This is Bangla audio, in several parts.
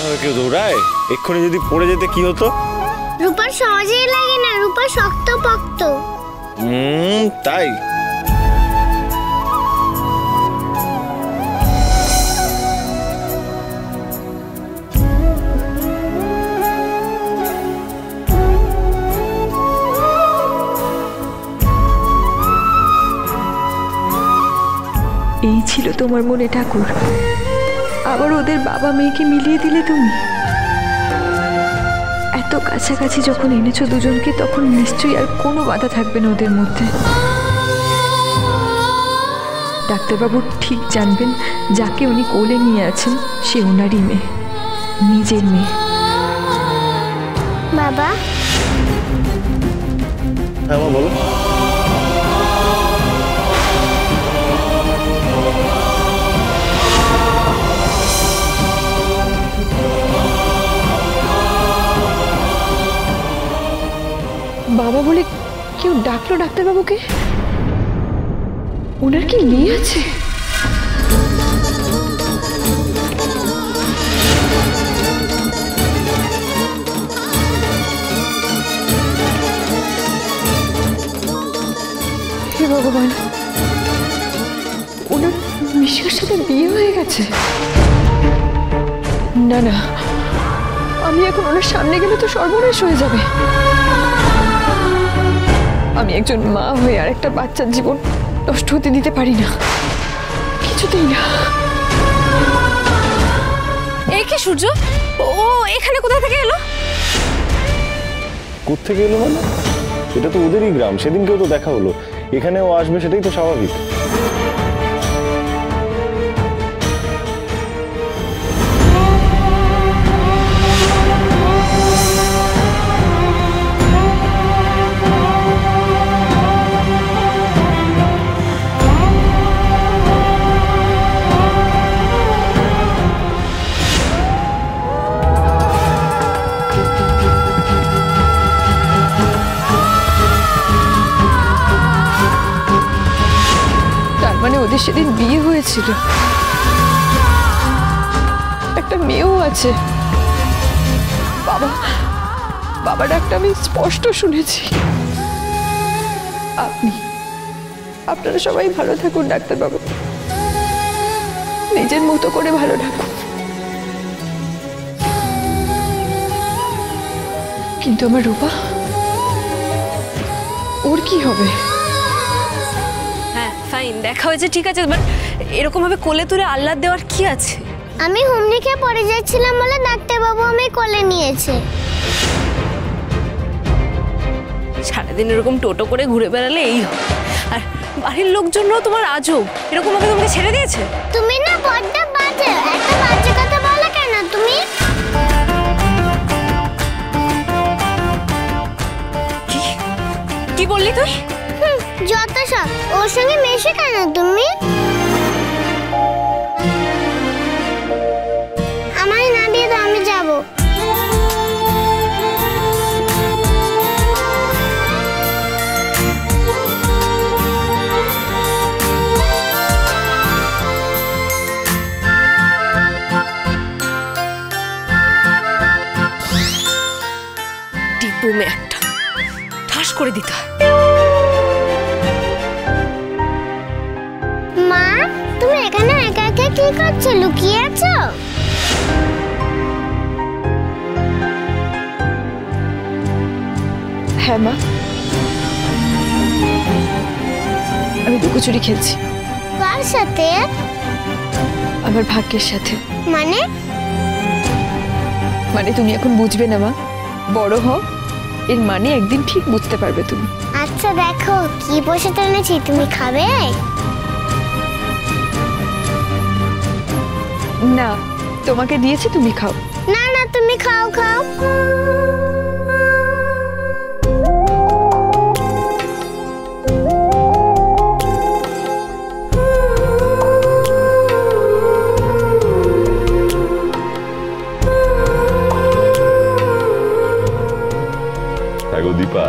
ভাবে কেউ দৌড়ায়? এক্ষুনি যদি পড়ে যেতে কি হতো? রূপার সহজেই লাগে না, রূপা শক্ত পক্ত। তাই? এই ছিল তোমার মনে ঠাকুর, আবার ওদের বাবা মেয়েকে মিলিয়ে দিলে তুমি। এত কাছাকাছি যখন এনেছো দুজনকে, তখন নিশ্চয়ই আর কোনো বাধা থাকবে না ওদের মধ্যে। ডাক্তারবাবু ঠিক জানবেন যাকে উনি কোলে নিয়ে আছেন সে ওনারই মেয়ে, নিজের মেয়ে। বাবা। হ্যাঁ মা বলো। বাবা বলে কেউ ডাকলো ডাক্তারবাবুকে? ওনার কি মেয়ে আছে? হে ভগবান, ওনার মিশিকার সাথে বিয়ে হয়ে গেছে? না না, আমি এখন ওনার সামনে গেলে তো সর্বনাশ হয়ে যাবে। আমি একজন মা হয়ে আর একটা বাচ্চার জীবন নষ্ট হতে দিতে পারি না, কিছুতেই না। এই কি সূর্য, ও এখানে কোথা থেকে এলো? কোত্থেকে এলো মানে? এটা তো ওদেরই গ্রাম, সেদিনকেও তো দেখা হলো। এখানেও আসবে, সেটাই তো স্বাভাবিক। ওদের সেদিন বিয়ে হয়েছিল, একটা মেয়েও আছে। বাবা ডাকটা আমি স্পষ্ট শুনেছি। আপনারা সবাই ভালো থাকুন ডাক্তারবাবু, নিজের মতো করে ভালো থাকুন। কিন্তু আমার রূপা, ওর কি হবে? ফাইন, দেখা হয়েছে ঠিক আছে, বাট এরকম ভাবে কোলে তুলে আহ্লাদ দেওয়ার কি আছে? আমি হুমড়ি খেয়ে পড়ে যাচ্ছিলাম বলে ডাক্তারবাবু আমি কোলে নিয়েছে। সারাদিন এরকম টোটো করে ঘুরে বেড়ালে এই, আর বাড়ির লোকজনরাও তোমার আজব, এরকম ভাবে তোমাকে ছেড়ে দিয়েছে। তুমি না বড্ড বাজে, একটা বাজে কথা বলে কেন তুমি? কি বললি তুই? যত সব, ওর সঙ্গে মেশে কেন তুমি? আমায় না দিয়ে দাও, আমি যাবো। ডিপুমে একটা ঠাস করে দিতে হয়। মা, তুমি এখানে একা একা কি করছো? লুকিয়ে আছো? হ্যাঁ মা, আমি লুকোচুরি খেলছি। কার সাথে? আমার ভাগ্যের সাথে। মানে তুমি এখন বুঝবে না মা, বড় হও, এর মানে একদিন ঠিক বুঝতে পারবে তুমি। আচ্ছা দেখো কি বসে এনেছি, তুমি খাবে? না, তোমাকে দিয়েছি, তুমি খাও। না না, তুমি খাও খাও। দীপা,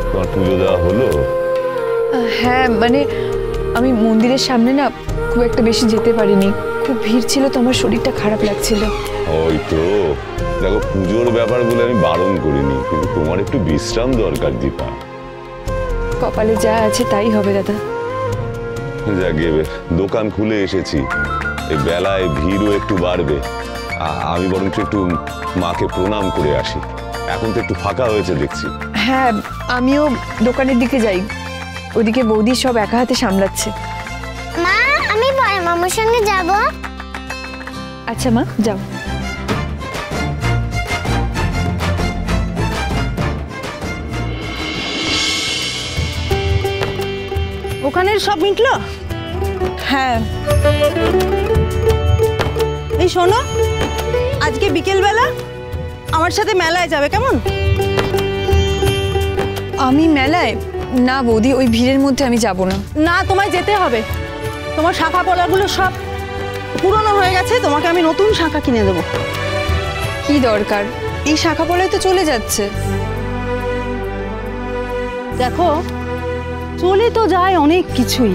তোমার পুজো দেওয়া হলো? হ্যাঁ, মানে আমি মন্দিরের সামনে না খুব একটা বেশি যেতে পারিনি, খুব ভিড় ছিল তো, আমার শরীরটা খারাপ লাগছিল। ওই তো দেখো, পুজোর ব্যাপার বলে আমি বারণ করিনি, কিন্তু তোমার একটু বিশ্রাম দরকার দীপা। কপালে যা আছে তাই হবে দাদা। যাকে দোকান খুলে এসেছি, এই বেলায় ভিড়ও একটু বাড়বে। আমি বরং একটু মাকে প্রণাম করে আসি। এখন তো একটু ফাঁকা হয়েছে দেখছি। হ্যাঁ, আমিও দোকানের দিকে যাই, ওদিকে বৌদি সব একা হাতে সামলাচ্ছে। মা, আমি বড় মামুর সঙ্গে যাব। আচ্ছা মা, যাও। ওখানের সব মিটলো? হ্যাঁ। এই শোনো, আজকে বিকেলবেলা আমার সাথে মেলায় যাবে, কেমন? আমি মেলায়? না বৌদি, ওই ভিড়ের মধ্যে আমি যাব না। না, তোমায় যেতে হবে। তোমার শাখা পলাগুলো সব পুরনো হয়ে গেছে, তোমাকে আমি নতুন শাখা কিনে দেবো। কি দরকার? এই শাখা পলায় তো চলে যাচ্ছে। দেখো, চলে তো যায় অনেক কিছুই,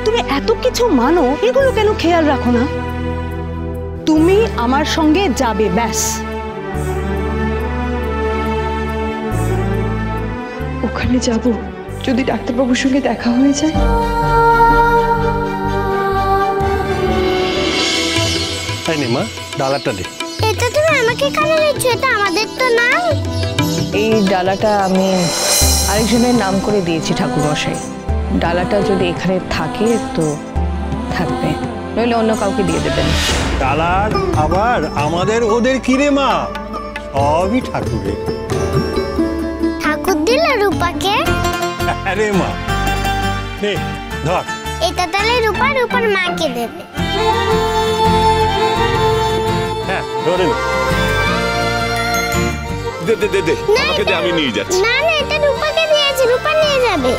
তুমি এত কিছু মানো, এগুলো কেন খেয়াল রাখো না? তুমি আমার সঙ্গে যাবে, ব্যাস। ওখানে যাব, যদি ডাক্তারবাবুর সঙ্গে দেখা হয়ে যায়। তাই নে মা, ডালাটা দে। এটা তুমি আমাকে কেন দিচ্ছ? এটা আমাদের তো না। এই ডালাটা আমি আরেকজনের নাম করে দিয়েছি ঠাকুরমশাই। ডালাটা যদি এখানে থাকে তো থাকবে, নইলে অন্য কাউকে দিয়ে দেবেন। ডালার আবার আমাদের ওদের কিরে মা, সবই ঠাকুরের। ঠাকুর দিল রূপাকে? আরে মা, নে ধর। এটা তাহলে রূপার মাকে দেবে। হ্যাঁ, ধরে নে। দে দে দে দে, আমাকে দে, আমি নিয়ে যাচ্ছি। না না, এটা রূপাকে দিয়েছি, রূপা নিয়ে যাবে।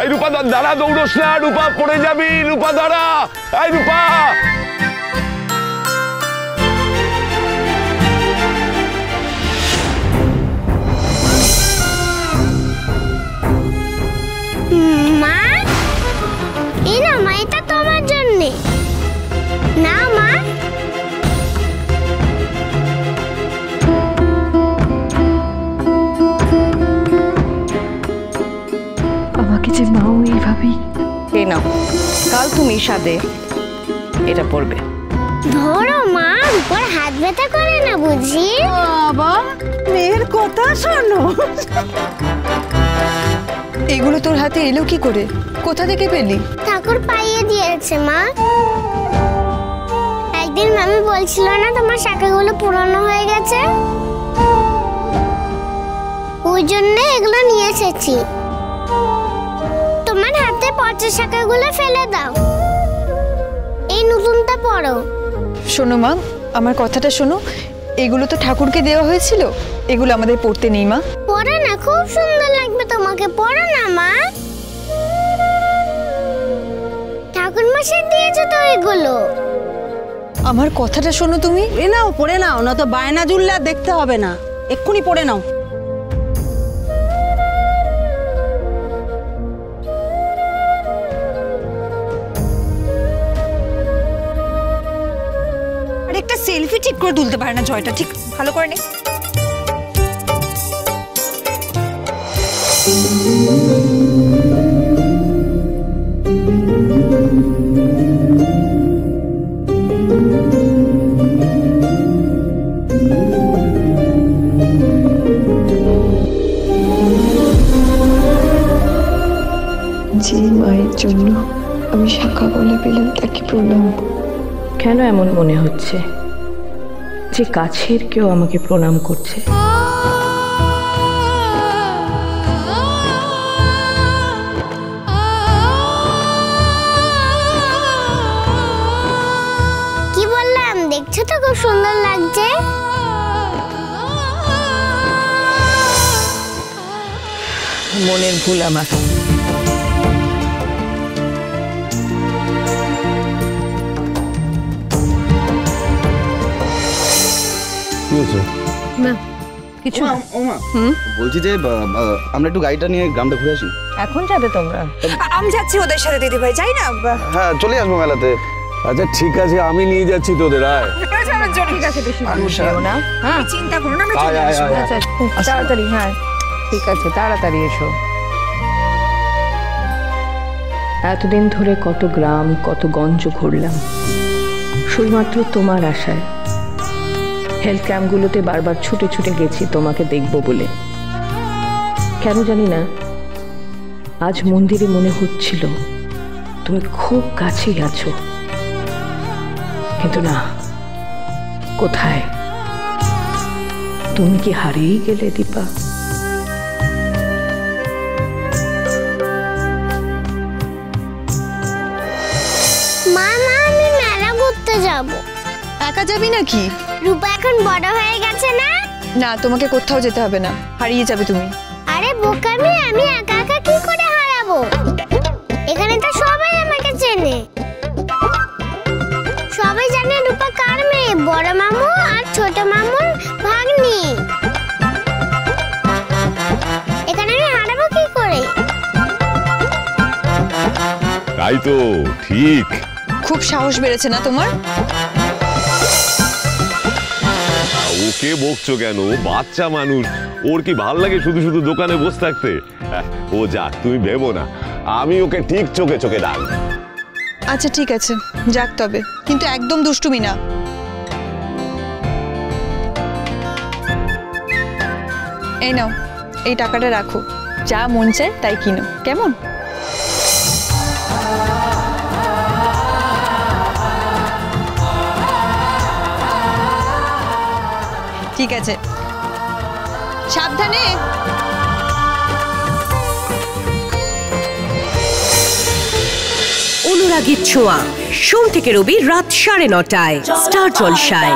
এই রূপা দাঁড়া, দৌড়স না, রূপা পড়ে যাবি, রূপা দাঁড়া, এই রূপা। মা, এই না মা, এটা তোমার জন্যে। না মা। আমাকে যে মাও এইভাবেই। এই নাও, কাল তুমি সাথে এটা পড়বে। ধরো মা, রূপার হাত ব্যথা করে না বুঝি? বাবা, মেয়ের কথা শোনো। এগুলো তোর হাতে এলো কি করে? কোথা থেকে পেলি? ঠাকুর পাইয়ে দিয়েছে মা। একদিন মামি বলছিল না তোমার শাখাগুলো পুরনো হয়ে গেছে, ওই জন্য এগুলো নিয়ে এসেছি। তোমার হাতে পচা শাখাগুলো ফেলে দাও, এই নতুনটা পড়ো। শোনো মা, আমার কথাটা শোনো, এগুলো তো ঠাকুরকে দেওয়া হয়েছিল, এগুলো আমাদের পড়তে নেই মা। পড়ো না, খুব সুন্দর লাগবে তোমাকে, পড়ো না মা। ঠাকুর মশাই দিয়েছে তো এগুলো। আমার কথাটা শোনো তুমি। পড়ে নাও, পড়ে নাও, না তো বায়না জুড়লে আর দেখতে হবে না, এক্ষুনি পড়ে নাও। আর একটা সেলফি ঠিক করে তুলতে পারে না জয়টা, ঠিক ভালো করে নে। যে মায়ের জন্য আমি শাখা বলে পেলাম, তাকে প্রণাম। কেন এমন মনে হচ্ছে যে কাছের কেউ আমাকে প্রণাম করছে? কি বললাম দেখছো তো, খুব সুন্দর লাগছে। মনের ভুল আমার। না কিছু না। বলছি যে আমরা একটু গাড়িটা নিয়ে গ্রামটা ঘুরে আসি। এখন যাবে তোমরা? আমি যাচ্ছি ওদের সাথে দিদি ভাই, যাই না। হ্যাঁ, চলে আসবো মেলাতে। আচ্ছা ঠিক আছে, আমি নিয়ে যাচ্ছি তোদের। আয় ঠিক আছে, বেশি দূর যেও না। হ্যাঁ চিন্তা করো না, আয় আয় আয়। তাড়াতাড়ি। হ্যাঁ ঠিক আছে, তাড়াতাড়ি এসো। এতদিন ধরে কত গ্রাম কত গঞ্জ ঘুরলাম শুধুমাত্র তোমার আশায়। হেলথ ক্যাম্পগুলোতে বারবার ছুটে ছুটে গেছি তোমাকে দেখব বলে। কেন জানি না আজ মন্দিরে মনে হচ্ছিল তুমি খুব কাছেই আছো, কিন্তু না, কোথায়? তুমি কি হারিয়ে গেলে দীপা? মা মা আমি মেলা ঘুরতে যাব। একা যাবি নাকি? রূপা এখন বড় হয়ে গেছে না? না, তোমাকে কোথাও যেতে হবে না, হারিয়ে যাবে তুমি। আরে বোকামি, আমি একা একা কি করে হারাবো? এখানে তো সবাই আমাকে চেনে। সবাই জানে রূপা কার মেয়ে, বড় মামু আর ছোট মামুর ভাগ্নি। এখানে আমি হারাবো কি করে? তাই তো, ঠিক। খুব সাহস বেড়েছে না তোমার? ওকে বকছো কেন? বাচ্চা মানুষ, ওর কি ভাল লাগে শুধু শুধু দোকানে বসে থাকতে? ও যাক, তুমি ভেবো না, আমি ওকে ঠিক চোখে চোখে ডাকবো। আচ্ছা ঠিক আছে, যাক তবে, কিন্তু একদম দুষ্টুমি না। এই নাও, এই টাকাটা রাখো, যা মন চায় তাই কিনো, কেমন? ঠিক আছে, সাবধানে। অনুরাগীর ছোঁয়া, সোম থেকে রবি রাত 9:30টায় স্টার জলসায়।